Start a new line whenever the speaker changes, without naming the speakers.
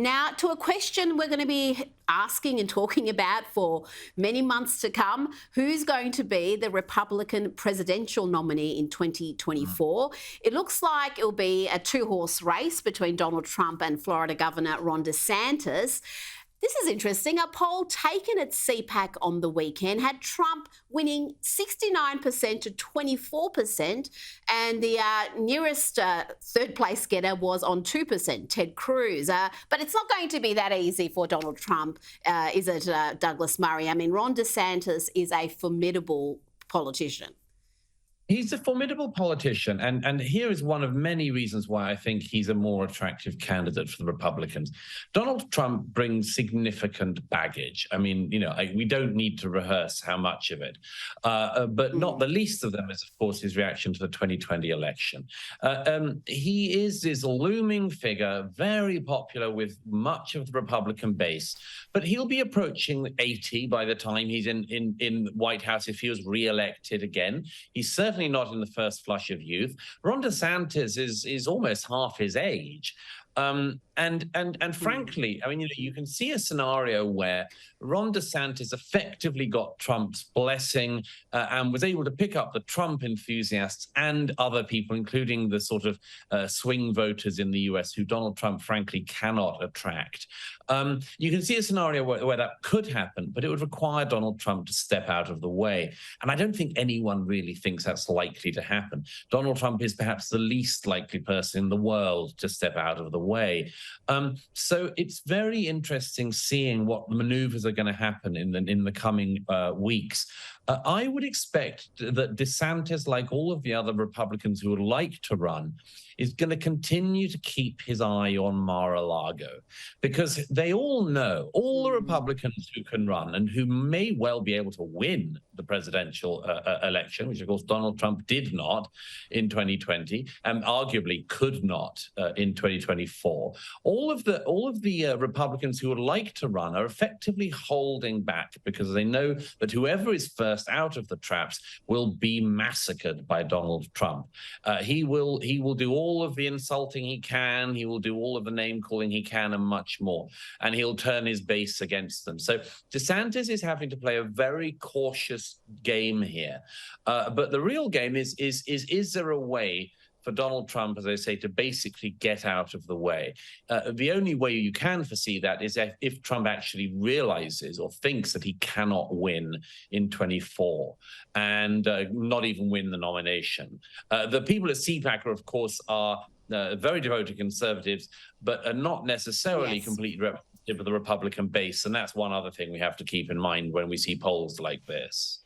Now, to a question we're going to be asking and talking about for many months to come, who's going to be the Republican presidential nominee in
Mm.
2024? It looks like it'll be a two-horse race between Donald Trump and Florida Governor Ron DeSantis. This is interesting. A poll taken at CPAC on the weekend had Trump winning 69% to 24%, and the nearest third place getter was on 2%, Ted Cruz. But it's not going to be that easy for Donald Trump, is it, Douglas Murray? I mean, Ron DeSantis is a formidable politician.
He's a formidable politician, and here is one of many reasons why I think he's a more attractive candidate for the Republicans. Donald Trump brings significant baggage. I mean, we don't need to rehearse how much of it, but not
Mm.
the least of them is, of course, his reaction to the 2020 election. He is this looming figure, very popular with much of the Republican base, but he'll be approaching 80 by the time he's in White House if he was re-elected again. He's certainly not in the first flush of youth. Ron DeSantis is almost half his age. And
Mm.
frankly, I mean, you can see a scenario where Ron DeSantis effectively got Trump's blessing and was able to pick up the Trump enthusiasts and other people, including the sort of swing voters in the US who Donald Trump, frankly, cannot attract. You can see a scenario where that could happen, but it would require Donald Trump to step out of the way. And I don't think anyone really thinks that's likely to happen. Donald Trump is perhaps the least likely person in the world to step out of the way. So it's very interesting seeing what maneuvers are going to happen in the coming weeks. I would expect that DeSantis, like all of the other Republicans who would like to run, is going to continue to keep his eye on Mar-a-Lago, because they all know, all the
Mm.
Republicans who can run and who may well be able to win the presidential election, which of course Donald Trump did not in 2020 and arguably could not in 2024. All of the Republicans who would like to run are effectively holding back because they know that whoever is first out of the traps will be massacred by Donald Trump. He will do all of the insulting he can. He will do all of the name calling he can and much more. And he'll turn his base against them. So DeSantis is having to play a very cautious game here. But the real game is there a way for Donald Trump, as I say, to basically get out of the way? The only way you can foresee that is if Trump actually realizes or thinks that he cannot win in 24 and not even win the nomination. The people at CPAC, of course, are very devoted conservatives, but are not necessarily
Yes.
completely representative of the Republican base. And that's one other thing we have to keep in mind when we see polls like this.